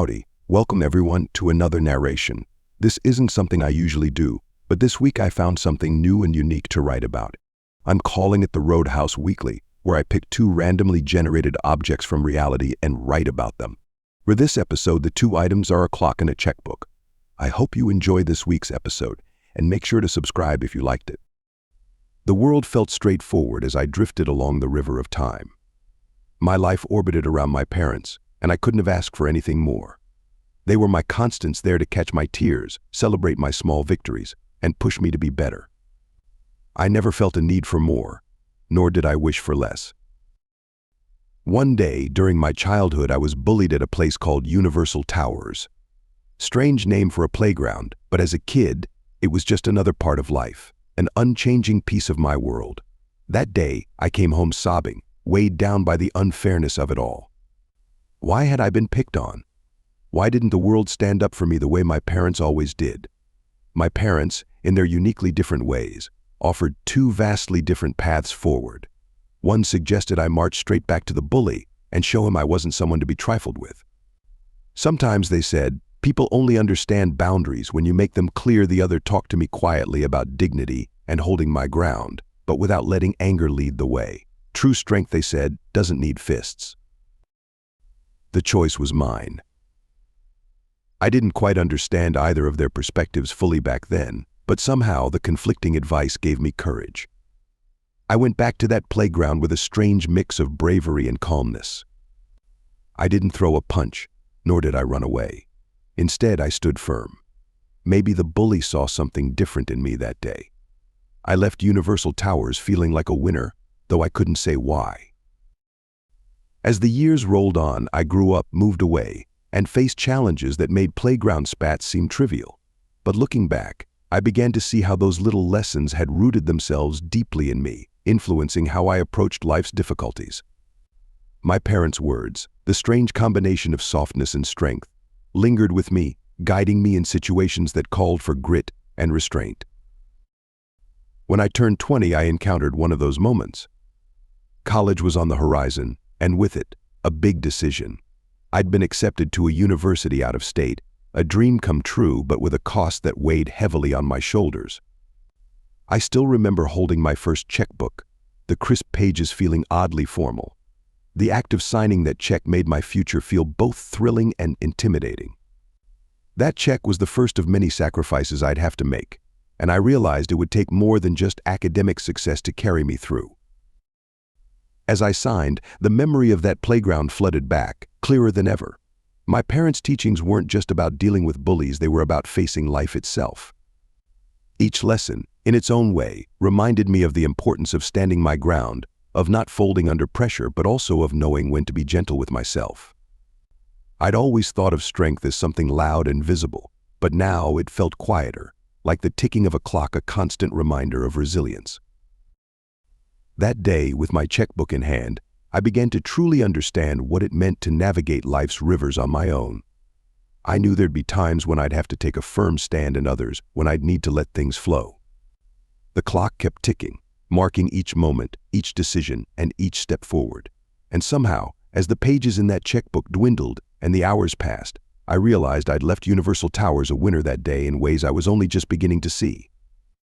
Howdy, welcome everyone to another narration. This isn't something I usually do, but this week I found something new and unique to write about. I'm calling it the Roadhouse Weekly, where I pick two randomly generated objects from reality and write about them. For this episode, the two items are a clock and a checkbook. I hope you enjoy this week's episode, and make sure to subscribe if you liked it. The world felt straightforward as I drifted along the river of time. My life orbited around my parents, and I couldn't have asked for anything more. They were my constants, there to catch my tears, celebrate my small victories, and push me to be better. I never felt a need for more, nor did I wish for less. One day, during my childhood, I was bullied at a place called Universal Towers. Strange name for a playground, but as a kid, it was just another part of life, an unchanging piece of my world. That day, I came home sobbing, weighed down by the unfairness of it all. Why had I been picked on? Why didn't the world stand up for me the way my parents always did? My parents, in their uniquely different ways, offered two vastly different paths forward. One suggested I march straight back to the bully and show him I wasn't someone to be trifled with. Sometimes they said, people only understand boundaries when you make them clear. The other talked to me quietly about dignity and holding my ground, but without letting anger lead the way. True strength, they said, doesn't need fists. The choice was mine. I didn't quite understand either of their perspectives fully back then, but somehow the conflicting advice gave me courage. I went back to that playground with a strange mix of bravery and calmness. I didn't throw a punch, nor did I run away. Instead, I stood firm. Maybe the bully saw something different in me that day. I left Universal Towers feeling like a winner, though I couldn't say why. As the years rolled on, I grew up, moved away, and faced challenges that made playground spats seem trivial. But looking back, I began to see how those little lessons had rooted themselves deeply in me, influencing how I approached life's difficulties. My parents' words, the strange combination of softness and strength, lingered with me, guiding me in situations that called for grit and restraint. When I turned 20, I encountered one of those moments. College was on the horizon, and with it, a big decision. I'd been accepted to a university out of state, a dream come true, but with a cost that weighed heavily on my shoulders. I still remember holding my first checkbook, the crisp pages feeling oddly formal. The act of signing that check made my future feel both thrilling and intimidating. That check was the first of many sacrifices I'd have to make, and I realized it would take more than just academic success to carry me through. As I signed, the memory of that playground flooded back, clearer than ever. My parents' teachings weren't just about dealing with bullies, they were about facing life itself. Each lesson, in its own way, reminded me of the importance of standing my ground, of not folding under pressure, but also of knowing when to be gentle with myself. I'd always thought of strength as something loud and visible, but now it felt quieter, like the ticking of a clock, a constant reminder of resilience. That day, with my checkbook in hand, I began to truly understand what it meant to navigate life's rivers on my own. I knew there'd be times when I'd have to take a firm stand and others when I'd need to let things flow. The clock kept ticking, marking each moment, each decision, and each step forward. And somehow, as the pages in that checkbook dwindled and the hours passed, I realized I'd left Universal Towers a winner that day in ways I was only just beginning to see.